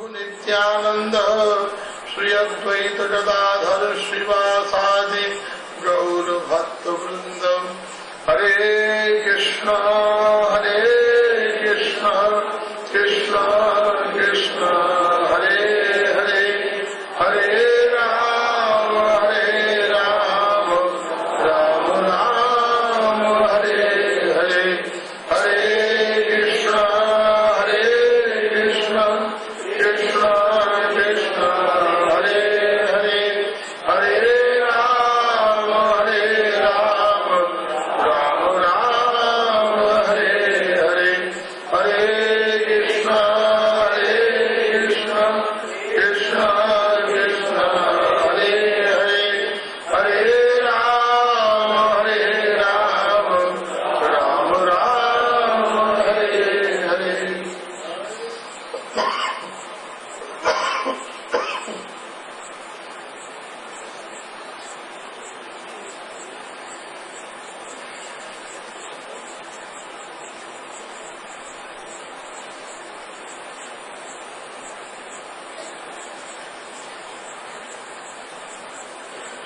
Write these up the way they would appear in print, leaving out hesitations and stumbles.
प्रभु नित्यानंद श्री अद्वैत गदाधर श्रीवासादि गौर भक्त वृंद। हरे कृष्ण कृष्ण कृष्ण हरे हरे, हरे राम राम राम हरे हरे, हरे कृष्ण कृष्ण कृष्ण हरे हरे, हरे राम राम राम हरे हरे, हरे कृष्ण कृष्ण कृष्ण हरे हरे, हरे राम राम राम हरे हरे।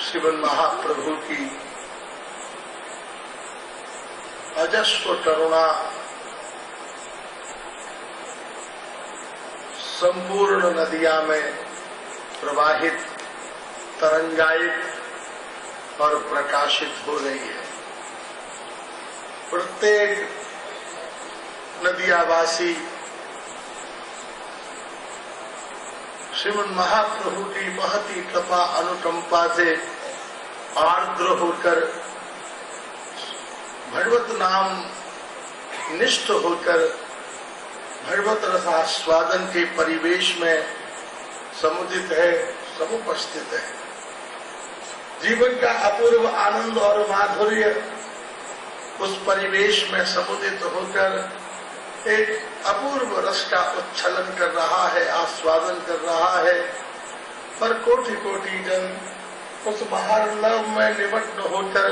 श्रीमन महाप्रभु की अजस्र करुणा संपूर्ण नदिया में प्रवाहित, तरंगायित और प्रकाशित हो रही है। प्रत्येक नदियावासी श्रीमन महाप्रभु की महती कृपा अनुकंपा से आर्द्र होकर, भगवत नाम निष्ठ होकर भगवत रसास्वादन के परिवेश में समुदित है, समुपस्थित है। जीवन का अपूर्व आनंद और माधुर्य उस परिवेश में समुदित होकर एक अपूर्व रस का उच्छलन कर रहा है, आस्वादन कर रहा है। पर कोटि कोटि जन उस महार्णव में निमग्न होकर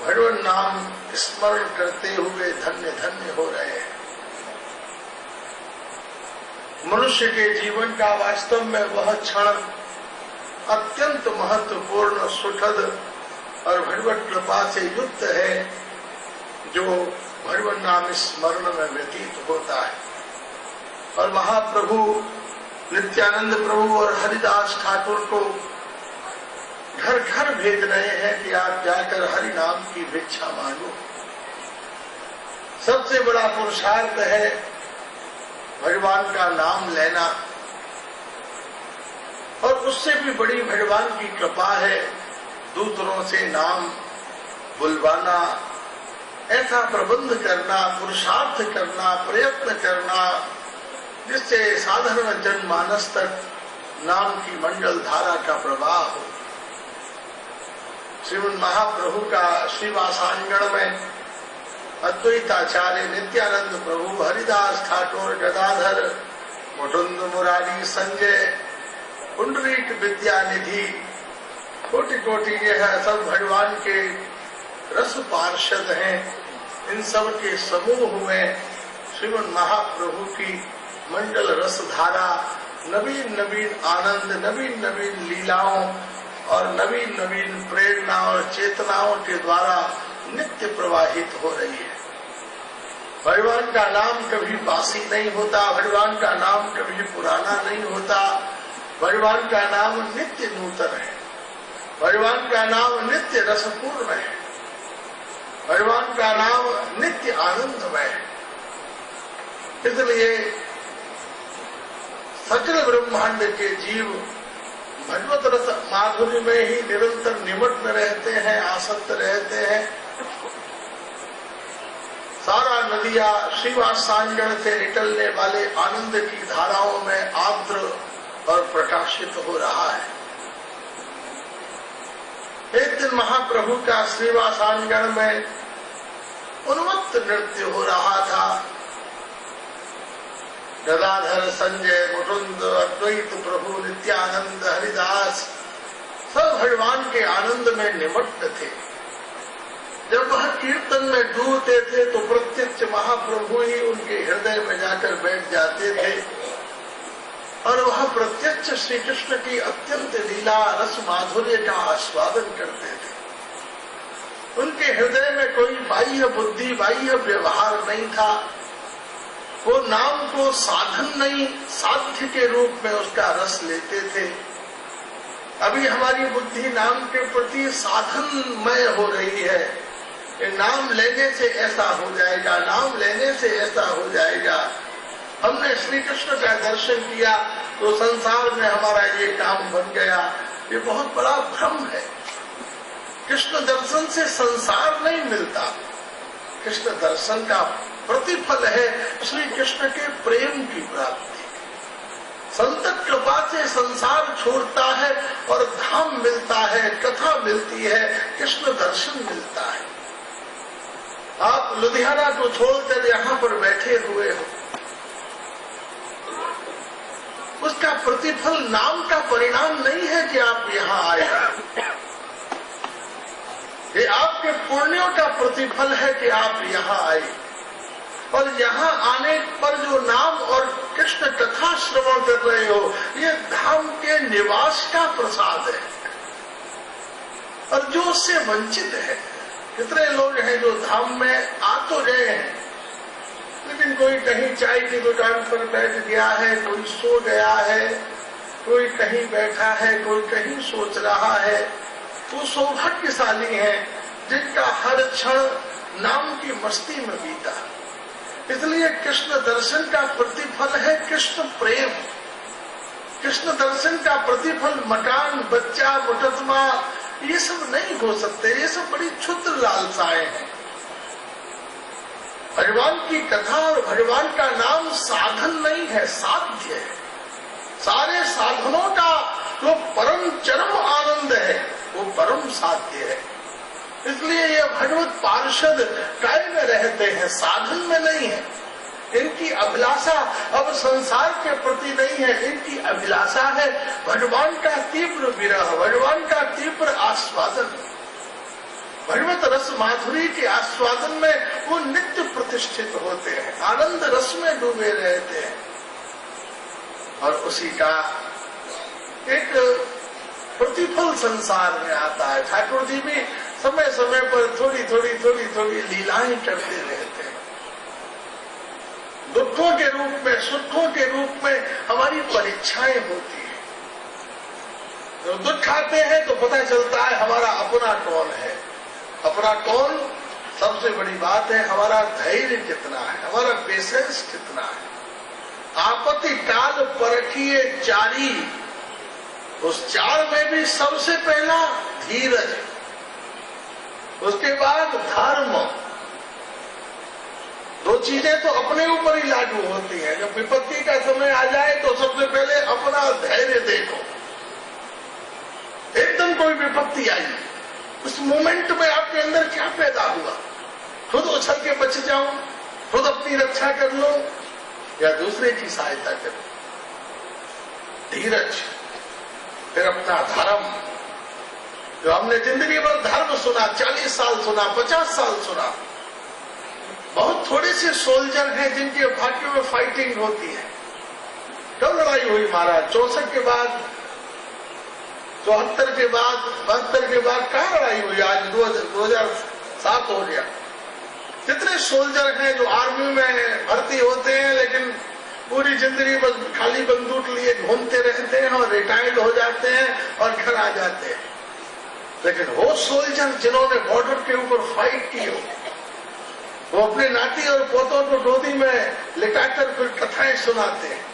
भगवान नाम स्मरण करते हुए धन्य धन्य हो रहे हैं। मनुष्य के जीवन का वास्तव में वह क्षण अत्यंत महत्वपूर्ण, सुखद और भगवत कृपा से युक्त है जो भगवान नाम स्मरण में व्यतीत होता है। और महाप्रभु नित्यानंद प्रभु और हरिदास ठाकुर को घर घर भेज रहे हैं कि आप जाकर हरि नाम की भिक्षा मांगो। सबसे बड़ा पुरुषार्थ है भगवान का नाम लेना, और उससे भी बड़ी भगवान की कृपा है दूसरों से नाम बुलवाना, ऐसा प्रबंध करना, पुरुषार्थ करना, प्रयत्न करना जिससे साधारण जनमानस तक नाम की मंगल धारा का प्रवाह हो। श्रीमन महाप्रभु का श्रीवासांगण में अद्वैताचार्य नित्यानंद प्रभु, हरिदास ठाकुर, गदाधर, मुकुंद मुरारी, संजय, पुंडरीक विद्यानिधि, कोटि कोटि ये है, सब भगवान के रस पार्षद हैं। इन सब के समूह में श्रीमन महाप्रभु की मंडल रस धारा नवीन नवीन आनंद, नवीन नवीन लीलाओं और नवीन नवीन प्रेरणा और चेतनाओं के द्वारा नित्य प्रवाहित हो रही है। भगवान का नाम कभी बासी नहीं होता, भगवान का नाम कभी पुराना नहीं होता। भगवान का नाम नित्य नूतन है, भगवान का नाम नित्य रसपूर्ण है, भगवान का नाम नित्य आनंदमय है। इसलिए सकल ब्रह्मांड के जीव भगवत रस माधुर्य में ही निरंतर निमग्न रहते हैं, आसक्त रहते हैं। सारा नदिया श्रीवासांगण से निकलने वाले आनंद की धाराओं में आर्द्र और प्रकाशित हो रहा है। एक दिन महाप्रभु का श्रीवासांगण में उन्मत्त नृत्य हो रहा था। गदाधर, संजय, मुकुंद, अद्वैत प्रभु, नित्यानंद, हरिदास सब भगवान के आनंद में निमग्न थे। जब वह कीर्तन में डूबते थे तो प्रत्यक्ष महाप्रभु ही उनके हृदय में जाकर बैठ जाते थे। और वह प्रत्यक्ष श्री कृष्ण की अत्यंत लीला रस माधुर्य का आस्वादन करते थे। उनके हृदय में कोई बाह्य बुद्धि, बाह्य व्यवहार नहीं था। वो नाम को साधन नहीं, साध्य के रूप में उसका रस लेते थे। अभी हमारी बुद्धि नाम के प्रति साधनमय हो रही है। नाम लेने से ऐसा हो जाएगा, नाम लेने से ऐसा हो जाएगा। हमने श्री कृष्ण का दर्शन किया तो संसार में हमारा ये काम बन गया। ये बहुत बड़ा भ्रम है। कृष्ण दर्शन से संसार नहीं मिलता। कृष्ण दर्शन का प्रतिफल है श्री कृष्ण के प्रेम की प्राप्ति। संत कृपा से संसार छोड़ता है और धाम मिलता है, कथा मिलती है, कृष्ण दर्शन मिलता है। आप लुधियाना को छोड़कर यहाँ पर बैठे हुए हो, उसका प्रतिफल नाम का परिणाम नहीं है कि आप यहाँ आए। ये आपके पुण्यों का प्रतिफल है कि आप यहाँ आए। और यहाँ आने पर जो नाम और कृष्ण कथा श्रवण कर रहे हो, ये धाम के निवास का प्रसाद है। और जो उससे वंचित है, कितने लोग हैं जो धाम में आ तो गए हैं, लेकिन कोई कहीं चाय की दुकान पर बैठ गया है, कोई सो गया है, कोई कहीं बैठा है, कोई कहीं सोच रहा है। वो सौभाग्यशाली है जिनका हर क्षण नाम की मस्ती में बीता। इसलिए कृष्ण दर्शन का प्रतिफल है कृष्ण प्रेम। कृष्ण दर्शन का प्रतिफल मकान, बच्चा, मुकदमा, ये सब नहीं हो सकते। ये सब बड़ी क्षुद्र लालसाएं हैं। भगवान की कथा और भगवान का नाम साधन नहीं है, साध्य है। सारे साधनों का जो परम चरम आनंद है वो परम साध्य है। इसलिए ये भगवत पार्षद काय में रहते हैं, साधन में नहीं है। इनकी अभिलाषा अब संसार के प्रति नहीं है, इनकी अभिलाषा है भगवान का तीव्र विरह, भगवान का तीव्र आस्वादन। भगवत रस माधुरी के आस्वादन में वो नित्य प्रतिष्ठित होते हैं, आनंद रस में डूबे रहते हैं। और उसी का एक प्रतिफल संसार में आता है। ठाकुर जी भी समय समय पर थोड़ी थोड़ी लीलाएं करते रहते हैं। दुखों के रूप में, सुखों के रूप में हमारी परीक्षाएं होती है। जब दुख आते हैं तो पता चलता है हमारा अपना कौन है। अपना कौन सबसे बड़ी बात है, हमारा धैर्य कितना है, हमारा पेशेंस कितना है। आपत्ति काल परखिए चारी, उस चार में भी सबसे पहला धीरज, उसके बाद धर्म। दो चीजें तो अपने ऊपर ही लागू होती हैं। जब विपत्ति का समय आ जाए तो सबसे पहले अपना धैर्य देखो। एकदम कोई विपत्ति आई, उस मोमेंट में आपके अंदर क्या पैदा हुआ? खुद उछल के बच जाओ, खुद अपनी रक्षा कर लो, या दूसरे की सहायता करो। धीरज, फिर अपना धर्म। जो हमने जिंदगी भर धर्म सुना, 40 साल सुना, 50 साल सुना। बहुत थोड़े से सोल्जर हैं जिनके भाग्य में फाइटिंग होती है। कब लड़ाई हुई महाराज? 64 के बाद, 74 के बाद, 72 के बाद कहाँ लड़ाई हुई? आज 2007 हो गया। कितने सोल्जर हैं जो आर्मी में भर्ती होते हैं लेकिन पूरी जिंदगी बस खाली बंदूक लिए घूमते रहते हैं और रिटायर्ड हो जाते हैं और घर आ जाते हैं। लेकिन वो सोल्जर जिन्होंने बॉर्डर के ऊपर फाइट की हो, वो अपने नाती और पोतों को गोदी में लिटाकर फिर कथाएं सुनाते हैं।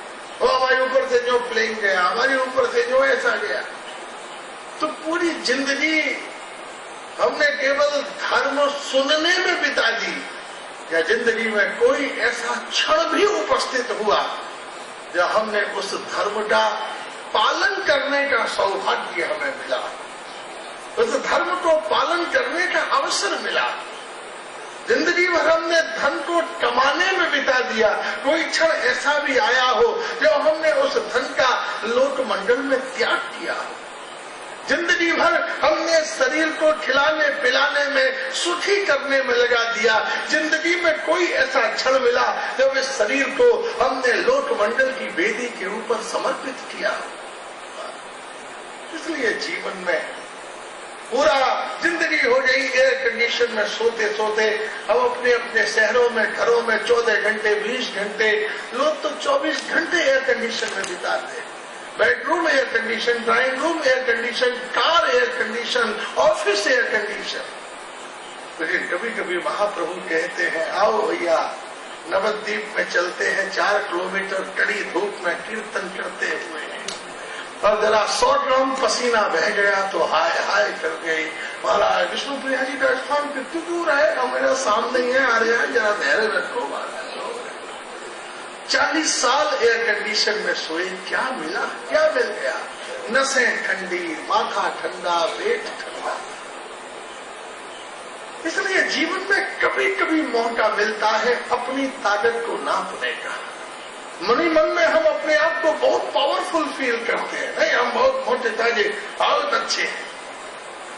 वो हमारे ऊपर से जो प्लेन गया, हमारे ऊपर से जो ऐसा गया। तो पूरी जिंदगी हमने केवल धर्म सुनने में बिता दी, या जिंदगी में कोई ऐसा क्षण भी उपस्थित हुआ जब हमने उस धर्म का पालन करने का सौभाग्य हमें मिला, उस धर्म को पालन करने का अवसर मिला। जिंदगी भर हमने धन को कमाने में बिता दिया, कोई क्षण ऐसा भी आया हो जब हमने उस धन का लोक मंडल में त्याग किया हो। जिंदगी भर हमने शरीर को खिलाने पिलाने में, सुखी करने में लगा दिया। जिंदगी में कोई ऐसा क्षण मिला जब इस शरीर को हमने लोकमंडल की वेदी के ऊपर समर्पित किया। इसलिए जीवन में पूरा जिंदगी हो गई एयर कंडीशन में सोते सोते। हम अपने अपने शहरों में, घरों में 14 घंटे 20 घंटे, लोग तो 24 घंटे एयर कंडीशन में बिताते। Bedroom air condition, drawing room air condition, car air condition, office air condition. लेकिन कभी कभी महाप्रभु कहते हैं, आओ भैया नवद्वीप में चलते हैं, 4 किलोमीटर कड़ी धूप में कीर्तन करते हुए, और जरा 100 ग्राम पसीना बह गया तो हाय हाय कर गई। महाराज विष्णुप्रिया जी का स्थान कितनी दूर है, और मेरा सामने ही है, आ रहा है, जरा धैर्य रखो। 40 साल एयर कंडीशन में सोए, क्या मिला, क्या मिल गया? नसें ठंडी, माथा ठंडा, पेट ठंडा। इसलिए जीवन में कभी कभी मौका मिलता है अपनी ताकत को नापने का। मन ही मन में हम अपने आप को बहुत पावरफुल फील करते हैं, नहीं हम बहुत मोटे ताजे, बहुत अच्छे हैं।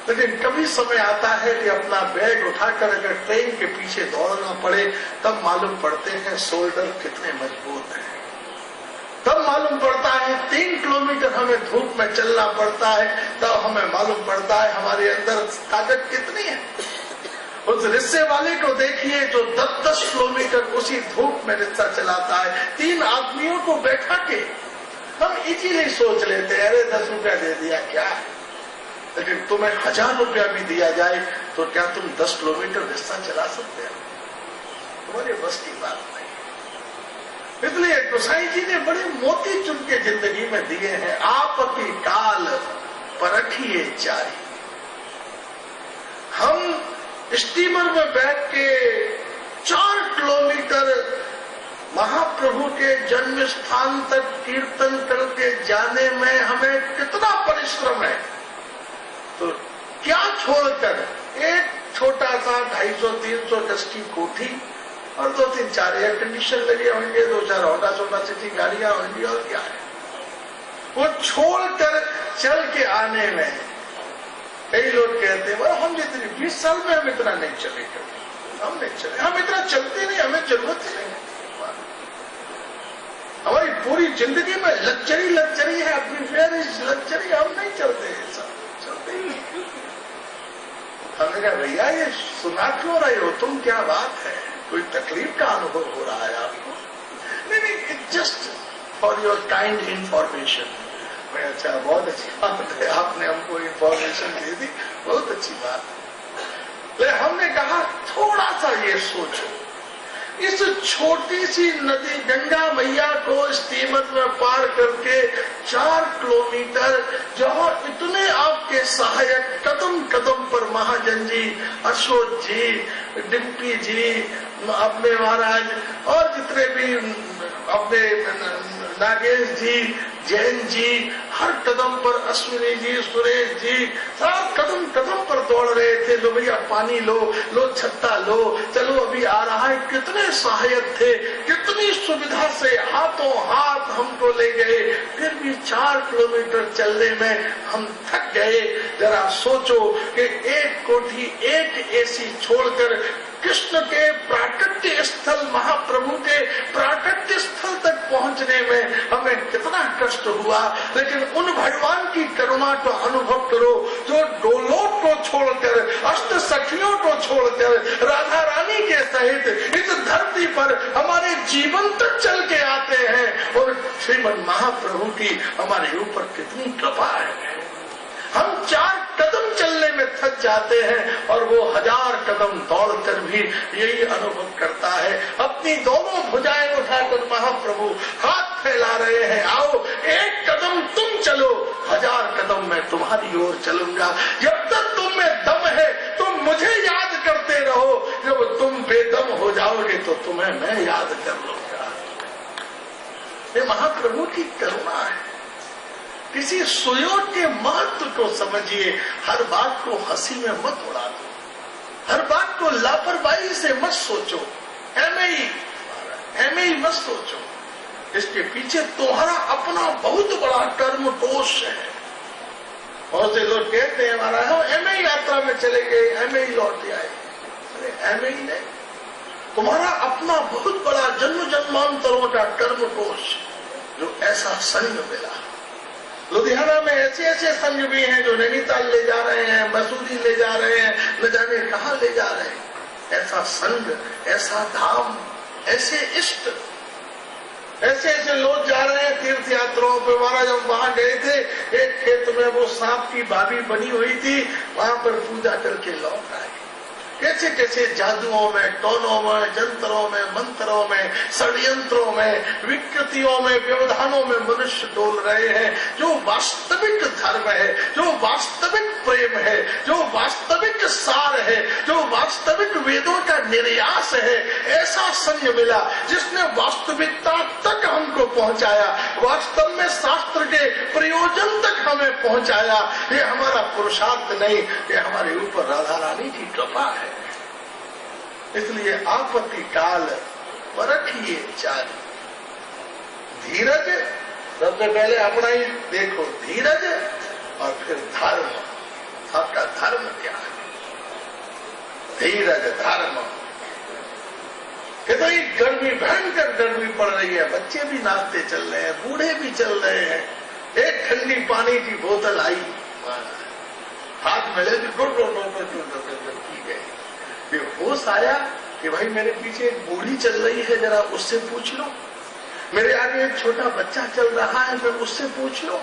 लेकिन कभी समय आता है कि अपना बैग उठाकर अगर ट्रेन के पीछे दौड़ना पड़े, तब मालूम पड़ते हैं शोल्डर कितने मजबूत हैं। तब मालूम पड़ता है 3 किलोमीटर हमें धूप में चलना पड़ता है, तब हमें मालूम पड़ता है हमारे अंदर ताकत कितनी है। उस रिक्शे वाले को देखिए जो 10-10 किलोमीटर उसी धूप में रिक्शा चलाता है, 3 आदमियों को बैठा के। हम इसीलिए सोच लेते हैं, अरे 10 रुपया दे दिया क्या है, लेकिन तुम्हें 1000 रुपया भी दिया जाए तो क्या तुम 10 किलोमीटर रिक्शा चला सकते हो? तुम्हारे बस की बात नहीं। इसलिए गोसाई जी ने बड़े मोती चुन के जिंदगी में दिए हैं। आपकी काल परखिए जारी। हम स्टीमर में बैठ के 4 किलोमीटर महाप्रभु के जन्म स्थान तक कीर्तन करके जाने में हमें कितना परिश्रम है, तो क्या छोड़कर एक छोटा सा 250-300 गज की कोठी और 2-3-4 एयर कंडीशन लगे होंगे, 2-4 होंडा सोडा सिटी गाड़ियां होंगी, और क्या है, वो छोड़कर चल के आने में। कई लोग कहते हैं हम जितनी 20 साल में हम इतना नहीं चले, हम नहीं चले, हम इतना चलते नहीं, हमें जरूरत ही नहीं। हमारी पूरी जिंदगी में लग्जरी है, अपनी फेयर इज लग्जरी, हम नहीं चलते, चलते ही नहीं। हमने कहा भैया ये सुना क्यों रहे हो तुम, क्या बात है, कोई तकलीफ का अनुभव हो रहा है आपको? नहीं, it's just for your kind information. अच्छा, बहुत अच्छी बात है, आपने हमको इंफॉर्मेशन दे दी, बहुत अच्छी बात है। लेकिन हमने कहा थोड़ा सा ये सोचो, इस छोटी सी नदी गंगा मैया को स्टीमर में पार करके 4 किलोमीटर, जहाँ इतने आपके सहायक कदम कदम पर महाजन जी, अशोक जी, डिम्पी जी, अपने महाराज और जितने भी अपने नागेश जी, जैन जी, हर कदम पर अश्विनी जी, सुरेश जी, सब कदम कदम पर दौड़ रहे थे। लो भैया पानी लो, लो छत्ता लो, चलो अभी आ रहा है। कितने सहायक थे, कितनी सुविधा से हाथों हाथ हमको ले गए। फिर भी 4 किलोमीटर चलने में हम थक गए। जरा सोचो कि एक कोठी, एक एसी छोड़कर कृष्ण के प्राकट्य स्थल, महाप्रभु के प्राकट्य स्थल तक पहुंचने में हमें कितना कष्ट हुआ। लेकिन उन भगवान की करुणा को अनुभव करो जो डोलोक को छोड़कर, अष्ट सखियों को छोड़कर, राधा रानी के सहित इस धरती पर हमारे जीवन तक चल के आते हैं। और श्रीमद महाप्रभु की हमारे ऊपर कितनी कृपा है। हम 4 कदम चलने में थक जाते हैं और वो 1000 कदम दौड़कर भी यही अनुभव करता है। अपनी दोनों भुजाएं उठाकर महाप्रभु हाथ फैला रहे हैं, आओ एक कदम तुम चलो, 1000 कदम मैं तुम्हारी ओर चलूंगा। जब तक तुम में दम है तुम मुझे याद करते रहो, जब तुम बेदम हो जाओगे तो तुम्हें मैं याद कर लूंगा। ये महाप्रभु की करुणा है। किसी सुयोग के महत्व को समझिए। हर बात को हंसी में मत उड़ा दो, हर बात को लापरवाही से मत सोचो, एमे ही मत सोचो। इसके पीछे तुम्हारा अपना बहुत बड़ा कर्म दोष है। बहुत से लोग कहते हैं हमारा हम एमए यात्रा में चले गए, एमए ही लौट आए। अरे एमए ही नहीं, तुम्हारा अपना बहुत बड़ा जन्म जन्मांतरों का कर्म कोश जो ऐसा संग मिला। लुधियाना में ऐसे ऐसे संघ भी हैं जो नैनीताल ले जा रहे हैं, मसूरी ले जा रहे हैं, न जाने कहां ले जा रहे हैं। ऐसा संघ, ऐसा धाम, ऐसे इष्ट, ऐसे ऐसे लोग जा रहे हैं तीर्थ यात्राओं पे। महाराज हम वहां गए थे, एक खेत में वो सांप की भाभी बनी हुई थी, वहां पर पूजा करके लौट आए। कैसे कैसे जादुओं में, टोनों में, जंतरों में, मंत्रों में, षड्यंत्रों में, विकृतियों में, व्यवधानों में मनुष्य डोल रहे हैं। जो वास्तविक धर्म है, जो वास्तविक प्रेम है, जो वास्तविक सार है, जो वास्तविक वेदों का निर्यास है, ऐसा संग मिला जिसने वास्तविकता तक हमको पहुंचाया, वास्तव में शास्त्र के प्रयोजन तक हमें पहुंचाया। ये हमारा पुरुषार्थ नहीं, ये हमारे ऊपर राधा रानी की कृपा है। इसलिए आपत्ति काल परखिए चारी। धीरज सबसे पहले अपना ही देखो, धीरज और फिर धर्म। आपका धर्म क्या है? धीरज, धर्म। कितनी गर्मी, भयंकर गर्मी पड़ रही है, बच्चे भी नाचते चल रहे हैं, बूढ़े भी चल रहे हैं। एक ठंडी पानी की बोतल आई, हाथ में ले की गई। ये होश आया कि भाई मेरे पीछे एक बूढ़ी चल रही है, जरा उससे पूछ लो। मेरे आगे एक छोटा बच्चा चल रहा है, मैं उससे पूछ लो।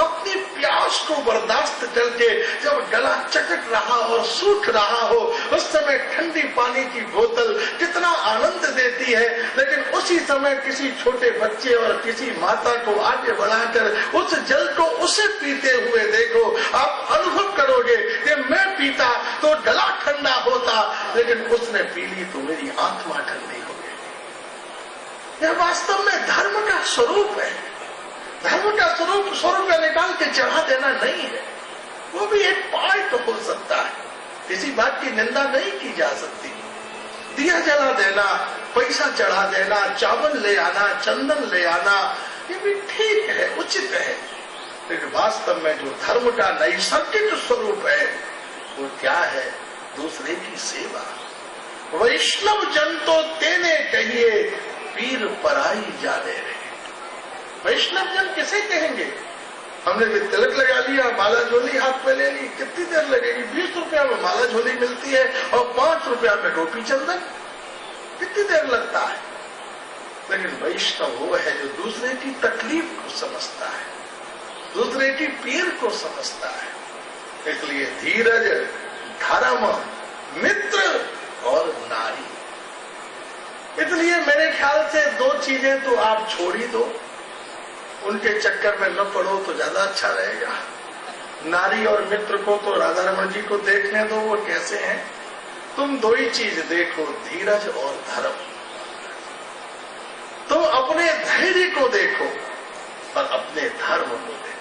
अपनी प्यास को बर्दाश्त करके जब गला चकट रहा और सूख रहा हो, उस समय ठंडी पानी की बोतल कितना आनंद देती है। लेकिन उसी समय किसी छोटे बच्चे और किसी माता को आगे बढ़ाकर उस जल को उसे पीते हुए देखो, आप अनुभव करोगे कि मैं पीता तो गला ठंडा होता, लेकिन उसने पी ली तो मेरी आत्मा ठंडी हो गई। यह वास्तव में धर्म का स्वरूप है। धर्म का स्वरूप 100 रुपया निकाल के चढ़ा देना नहीं है, वो भी एक पार्ट हो सकता है। किसी बात की निंदा नहीं की जा सकती। दिया जला देना, पैसा चढ़ा देना, चावल ले आना, चंदन ले आना, ये भी ठीक है, उचित है। लेकिन वास्तव में जो धर्म का नैसर्गिक स्वरूप है वो क्या है? दूसरे की सेवा। वैष्णव जन तो तेने कहिए, पीर पराई जाने रहे। वैष्णव जन किसे कहेंगे? हमने भी तिलक लगा लिया, माला झोली हाथ में ले ली, कितनी देर लगेगी? 20 रुपया में माला झोली मिलती है और 5 रुपया में टोपी चंदन, कितनी देर लगता है? लेकिन वैष्णव वो है जो दूसरे की तकलीफ को समझता है, दूसरे की पीर को समझता है। इसलिए धीरज, धर्म, मित्र और नारी। इसलिए मेरे ख्याल से 2 चीजें तो आप छोड़ ही दो, उनके चक्कर में न पड़ो तो ज्यादा अच्छा रहेगा। नारी और मित्र को तो राधा रमन जी को देखने दो, वो कैसे हैं। तुम 2 ही चीज देखो, धीरज और धर्म। तुम अपने धैर्य को देखो और अपने धर्म को देखो।